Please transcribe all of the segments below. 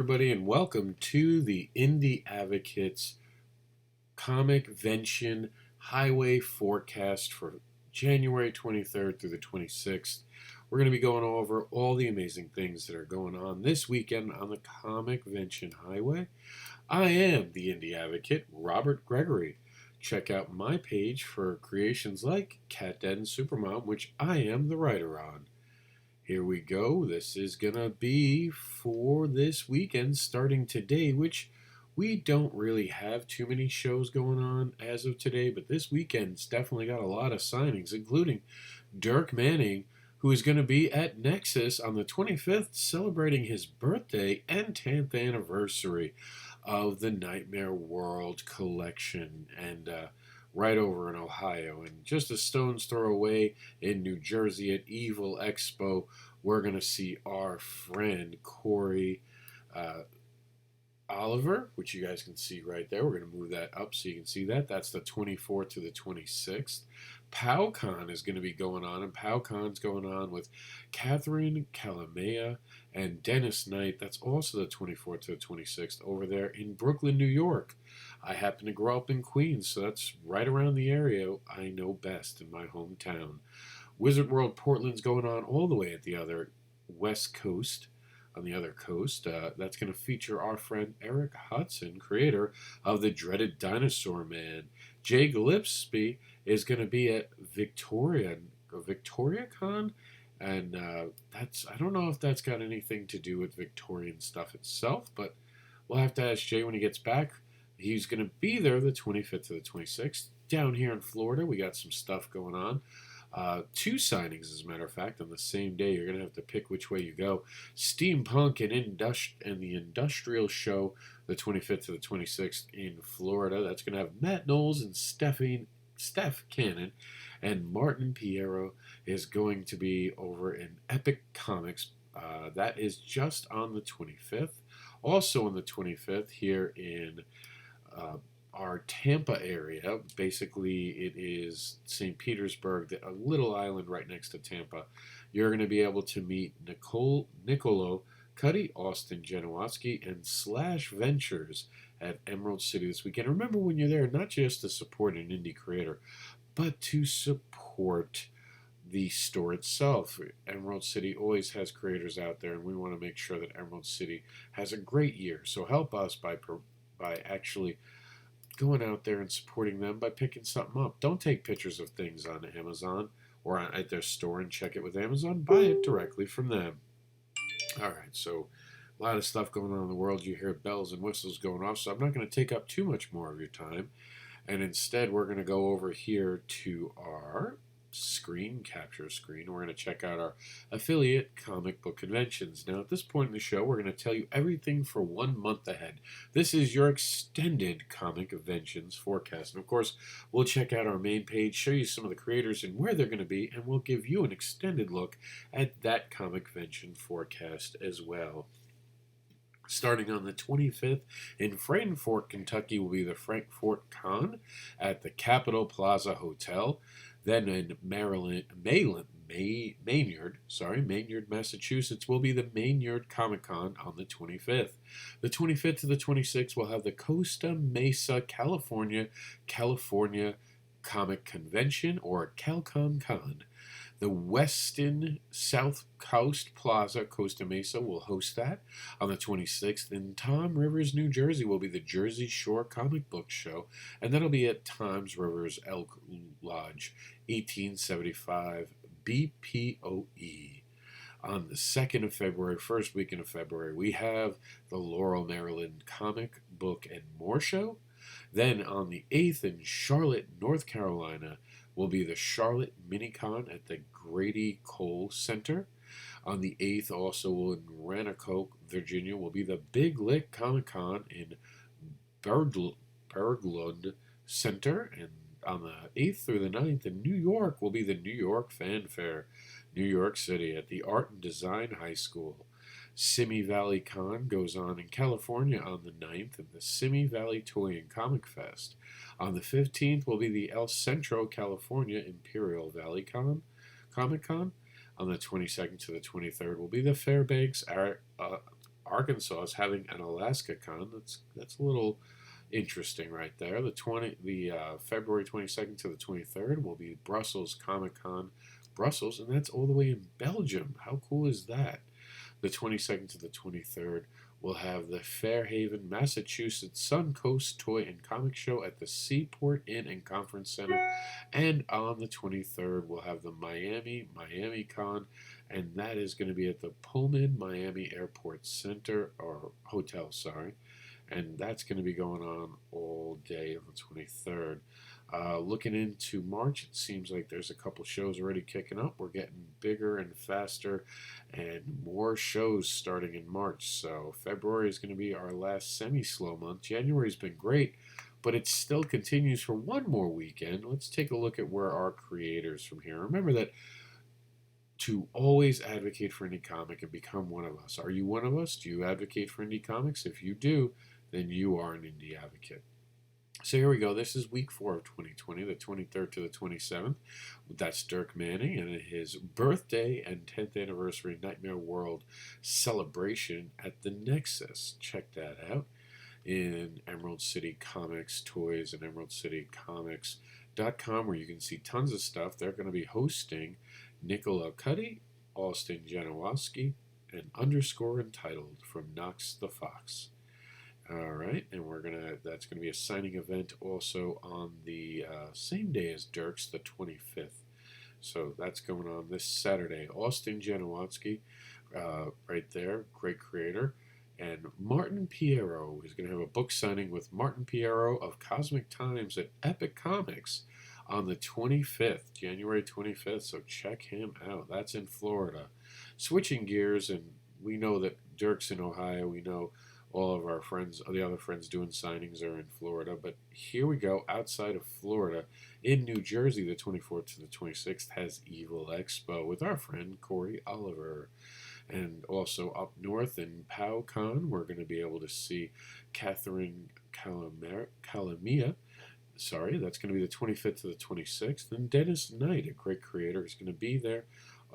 Everybody, and welcome to the Indie Advocates ComicVention Highway Forecast for January 23rd through the 26th. We're going to be going over all the amazing things that are going on this weekend on the ComicVention Highway. I am the Indie Advocate, Robert Gregory. Check out my page for creations like Cat Dad and Supermom, which I am the writer on. Here we go. This is going to be for this weekend starting today, which we don't really have too many shows going on as of today, but this weekend's definitely got a lot of signings, including Dirk Manning, who is going to be at Nexus on the 25th, celebrating his birthday and 10th anniversary of the Nightmare World collection. And right over in Ohio. And just a stone's throw away in New Jersey at Evil Expo, we're going to see our friend Cory Oliver, which you guys can see right there. We're going to move that up so you can see that. That's the 24th to the 26th. PowCon is going to be going on, and PowCon's going on with Kathryn, Calamia, and Dennis Knight. That's also the 24th to the 26th over there in Brooklyn, New York. I happen to grow up in Queens, so that's right around the area I know best in my hometown. Wizard World Portland's going on all the way at the other west coast. On the other coast, that's going to feature our friend Erik, Hodson, creator of the dreaded Dinosaur Man. Jay Gillespie is going to be at VictoriaCon, and I don't know if that's got anything to do with Victorian stuff itself, but we'll have to ask Jay when he gets back. He's going to be there the 25th to the 26th. Down here in Florida, we got some stuff going on. Two signings, as a matter of fact, on the same day. You're going to have to pick which way you go. Steampunk and the Industrial Show, the 25th to the 26th in Florida. That's going to have Matt Knowles and Steph Cannon. And Martin Pierro is going to be over in Epic Comics. That is just on the 25th. Also on the 25th, here in our Tampa area. Basically, it is St. Petersburg, a little island right next to Tampa. You're going to be able to meet Nicolo, Cuddy, Austin, Janowsky, and Slash Ventures at Emerald City this weekend. Remember, when you're there, not just to support an indie creator, but to support the store itself. Emerald City always has creators out there, and we want to make sure that Emerald City has a great year. So help us by actually going out there and supporting them by picking something up. Don't take pictures of things on Amazon or at their store and check it with Amazon. Buy it directly from them. All right, so a lot of stuff going on in the world. You hear bells and whistles going off, so I'm not going to take up too much more of your time. And instead, we're going to go over here to our screen capture screen. We're going to check out our affiliate comic book conventions. Now, at this point in the show, we're going to tell you everything for 1 month ahead. This is your extended ComicVentions forecast. And of course, we'll check out our main page, show you some of the creators and where they're going to be, and we'll give you an extended look at that ComicVention forecast as well. Starting on the 25th in Frankfort, Kentucky, will be the Frankfort Con at the Capitol Plaza Hotel. Then in Maynard, Massachusetts, will be the Maynard Comic Con on the 25th. The 25th to the 26th will have the Costa Mesa, California Comic Convention, or CalCom Con. The Westin South Coast Plaza, Costa Mesa, will host that on the 26th. In Tom Rivers, New Jersey, will be the Jersey Shore Comic Book Show, and that'll be at Tom's Rivers Elk Lodge, 1875 BPOE. On the 2nd of February, first weekend of February, we have the Laurel, Maryland Comic Book and More Show. Then on the 8th in Charlotte, North Carolina, will be the Charlotte Minicon at the Grady Cole Center. On the 8th, also in Rannoco, Virginia, will be the Big Lick Comic Con in Berglund Center. And on the 8th through the 9th in New York will be the New York Fan Fair, New York City, at the Art and Design High School. Simi Valley Con goes on in California on the 9th, and the Simi Valley Toy and Comic Fest. On the 15th will be the El Centro, California Imperial Valley Comic Con. On the 22nd to the 23rd will be the Fairbanks Arkansas is having an Alaska Con. That's a little interesting right there. The February 22nd to the 23rd will be Brussels Comic Con, Brussels, and that's all the way in Belgium. How cool is that? The 22nd to the 23rd, we'll have the Fairhaven, Massachusetts Suncoast Toy and Comic Show at the Seaport Inn and Conference Center. And on the 23rd, we'll have the Miami Con, and that is going to be at the Pullman Miami Airport Center, or Hotel, sorry. And that's going to be going on all day on the 23rd. Looking into March, it seems like there's a couple shows already kicking up. We're getting bigger and faster and more shows starting in March. So February is going to be our last semi-slow month. January's been great, but it still continues for one more weekend. Let's take a look at where our creators from here. Remember that to always advocate for indie comic and become one of us. Are you one of us? Do you advocate for indie comics? If you do, then you are an indie advocate. So here we go. This is week 4 of 2020, the 23rd to the 27th. That's Dirk Manning and his birthday and 10th anniversary Nightmare World celebration at the Nexus. Check that out in Emerald City Comics Toys and EmeraldCityComics.com, where you can see tons of stuff. They're going to be hosting Nicola Cuddy, Austin Janowsky, and Underscore Entitled from Knox the Fox. All right, and that's gonna be a signing event also on the same day as Dirk's, the 25th. So that's going on this Saturday. Austin Janowsky, right there, great creator, and Martin Pierro is gonna have a book signing with Martin Pierro of Cosmic Times at Epic Comics on the 25th, January 25th. So check him out. That's in Florida. Switching gears, and we know that Dirk's in Ohio. We know all of our friends, the other friends doing signings are in Florida. But here we go, outside of Florida, in New Jersey, the 24th to the 26th, has Evil Expo with our friend Cory Oliver. And also up north in PowCon, we're going to be able to see Kathryn Calamia. Sorry, that's going to be the 25th to the 26th. And Dennis Knight, a great creator, is going to be there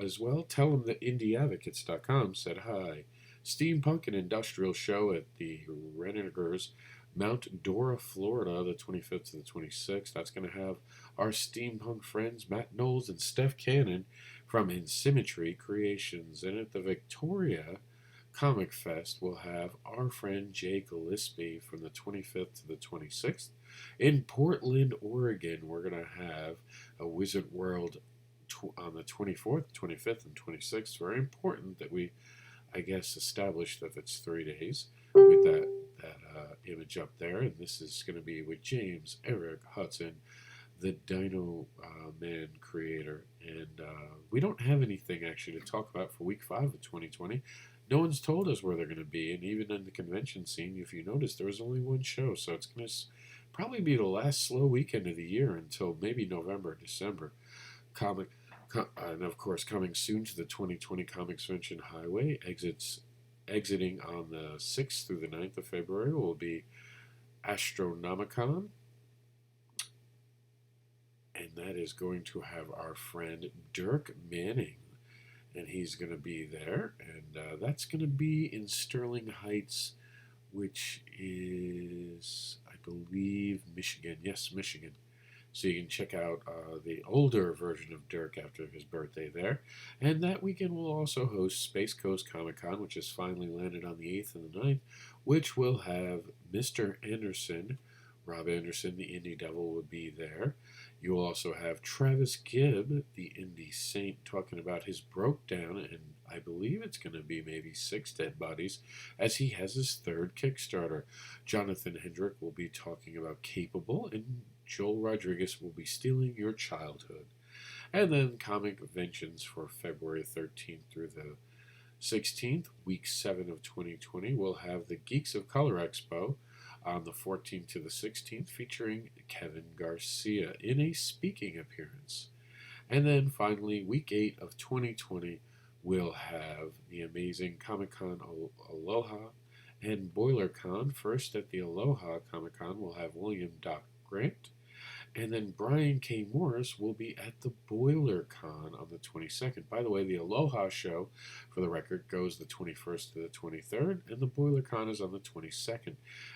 as well. Tell him that IndieAdvocates.com said hi. Steampunk and Industrial Show at the Renningers, Mount Dora, Florida, the 25th to the 26th. That's going to have our steampunk friends Matt Knowles and Steph Cannon from Insymmetry Creations. And at the Victoria Comic Fest, we'll have our friend Jay Gillespie from the 25th to the 26th. In Portland, Oregon, we're going to have a Wizard World on the 24th, 25th, and 26th. Very important that we, I guess, establish that it's 3 days with that image up there. And this is going to be with James, Erik, Hodson, the Dino Man creator. And we don't have anything actually to talk about for week 5 of 2020. No one's told us where they're going to be. And even in the convention scene, if you notice, there was only one show. So it's going to probably be the last slow weekend of the year until maybe November, December. And of course, coming soon to the 2020 ComicVentions Highway, exiting on the 6th through the 9th of February will be Astronomicon. And that is going to have our friend Dirk Manning. And he's going to be there. And that's going to be in Sterling Heights, which is, I believe, Michigan. Yes, Michigan. So you can check out the older version of Dirk after his birthday there. And that weekend we'll also host Space Coast Comic Con, which has finally landed on the 8th and the 9th, which will have Mr. Anderson, Rob Anderson, the Indie Devil, will be there. You'll also have Travis Gibb, the Indie Saint, talking about his broke down, and I believe it's going to be maybe 6 dead bodies, as he has his 3rd Kickstarter. Jonathan Hendrick will be talking about Capable, and Joel Rodriguez will be Stealing Your Childhood. And then ComicVentions for February 13th through the 16th, week 7 of 2020, we'll have the Geeks of Color Expo on the 14th to the 16th, featuring Kevin Garcia in a speaking appearance. And then finally, week 8 of 2020, we'll have the amazing Comic-Con Aloha and BoilerCon. First at the Aloha Comic-Con, we'll have William Doc Grant And then Brian K. Morris will be at the Boiler Con on the 22nd. By the way, the Aloha show, for the record, goes the 21st to the 23rd, and the Boiler Con is on the 22nd.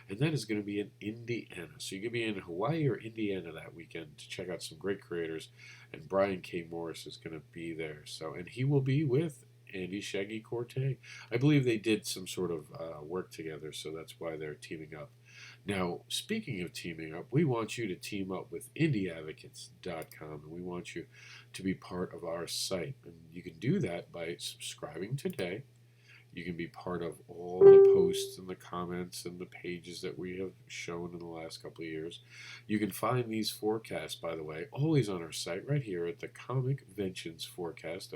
And that is going to be in Indiana. So you can be in Hawaii or Indiana that weekend to check out some great creators. And Brian K. Morris is going to be there. So, and he will be with Andy Shaggy Corte. I believe they did some sort of work together, so that's why they're teaming up. Now, speaking of teaming up, we want you to team up with indieadvocates.com, and we want you to be part of our site. And you can do that by subscribing today. You can be part of all the posts and the comments and the pages that we have shown in the last couple of years. You can find these forecasts, by the way, always on our site right here at the ComicVentions forecast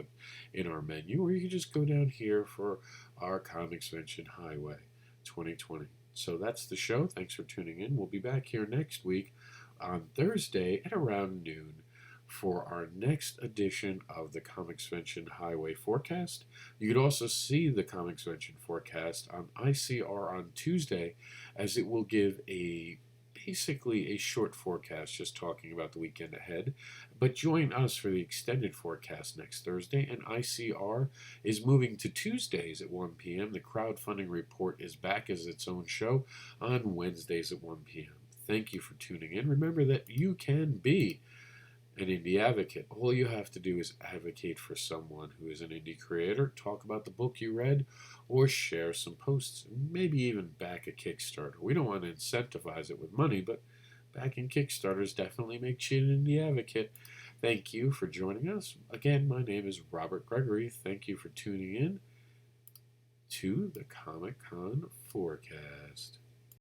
in our menu, or you can just go down here for our ComicVention Highway 2020. So that's the show. Thanks for tuning in. We'll be back here next week on Thursday at around noon for our next edition of the ComicVention Highway Forecast. You could also see the ComicVention Forecast on ICR on Tuesday, as it will give basically a short forecast just talking about the weekend ahead. But join us for the extended forecast next Thursday, and ICR is moving to Tuesdays at 1 p.m. The crowdfunding report is back as its own show on Wednesdays at 1 p.m. Thank you for tuning in. Remember that you can be an indie advocate. All you have to do is advocate for someone who is an indie creator, talk about the book you read, or share some posts, maybe even back a Kickstarter. We don't want to incentivize it with money, but backing Kickstarters definitely makes you an indie advocate. Thank you for joining us. Again, my name is Robert Gregory. Thank you for tuning in to the Comic Con Forecast.